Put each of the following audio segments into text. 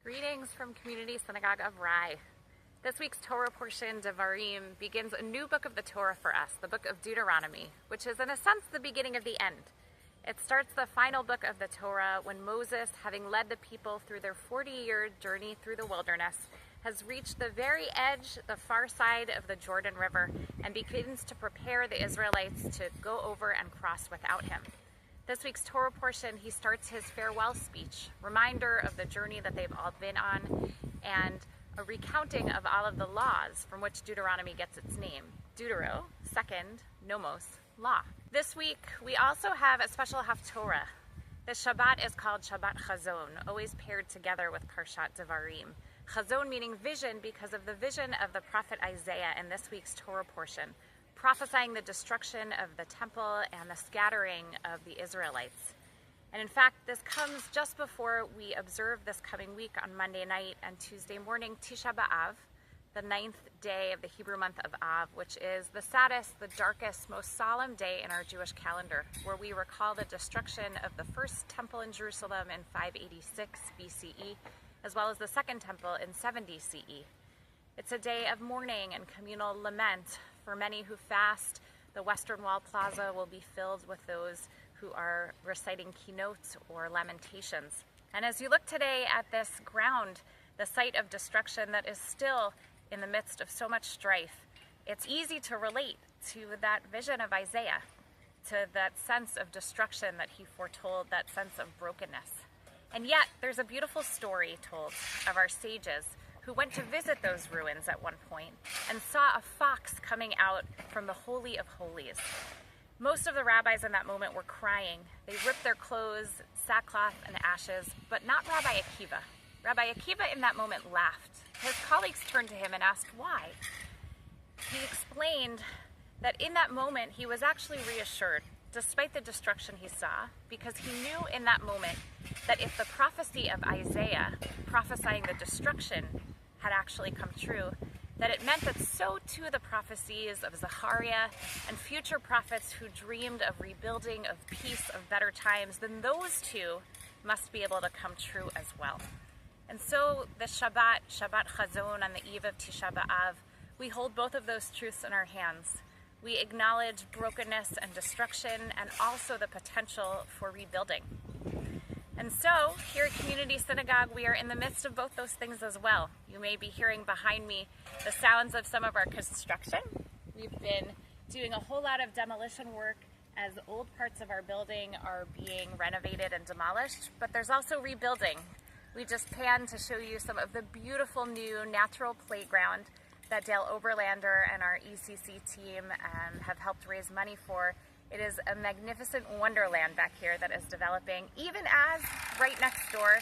Greetings from Community Synagogue of Rabbi. This week's Torah portion, Devarim, begins a new book of the Torah for us, the book of Deuteronomy, which is in a sense the beginning of the end. It starts the final book of the Torah when Moses, having led the people through their 40-year journey through the wilderness, has reached the very edge, the far side of the Jordan River, and begins to prepare the Israelites to go over and cross without him. This week's Torah portion, he starts his farewell speech, reminder of the journey that they've all been on, and a recounting of all of the laws from which Deuteronomy gets its name. Deutero, second, nomos, law. This week, we also have a special Haftorah. The Shabbat is called Shabbat Chazon, always paired together with Parshat Devarim. Chazon meaning vision because of the vision of the prophet Isaiah in this week's Torah portion, prophesying the destruction of the temple and the scattering of the Israelites. And in fact, this comes just before we observe this coming week on Monday night and Tuesday morning, Tisha B'Av, the 9th day of the Hebrew month of Av, which is the saddest, the darkest, most solemn day in our Jewish calendar, where we recall the destruction of the first temple in Jerusalem in 586 BCE, as well as the second temple in 70 CE. It's a day of mourning and communal lament. For many who fast, the Western Wall Plaza will be filled with those who are reciting keynotes or lamentations. And as you look today at this ground, the site of destruction that is still in the midst of so much strife, it's easy to relate to that vision of Isaiah, to that sense of destruction that he foretold, that sense of brokenness. And yet, there's a beautiful story told of our sages who went to visit those ruins at one point and saw a fox coming out from the Holy of Holies. Most of the rabbis in that moment were crying. They ripped their clothes, sackcloth and ashes, but not Rabbi Akiva. Rabbi Akiva in that moment laughed. His colleagues turned to him and asked why. He explained that in that moment he was actually reassured, despite the destruction he saw, because he knew in that moment that if the prophecy of Isaiah prophesying the destruction had actually come true, that it meant that so too the prophecies of Zechariah and future prophets who dreamed of rebuilding, of peace, of better times, then those two must be able to come true as well. And so the Shabbat Chazon on the eve of Tisha B'Av, we hold both of those truths in our hands. We acknowledge brokenness and destruction and also the potential for rebuilding. And so, here at Community Synagogue, we are in the midst of both those things as well. You may be hearing behind me the sounds of some of our construction. We've been doing a whole lot of demolition work as old parts of our building are being renovated and demolished, but there's also rebuilding. We just panned to show you some of the beautiful new natural playground that Dale Oberlander and our ECC team have helped raise money for. It is a magnificent wonderland back here that is developing, even as right next door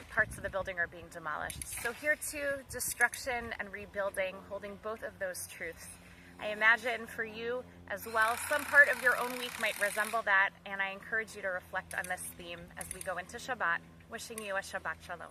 parts of the building are being demolished. So here too, destruction and rebuilding, holding both of those truths. I imagine for you as well, some part of your own week might resemble that, and I encourage you to reflect on this theme as we go into Shabbat, wishing you a Shabbat Shalom.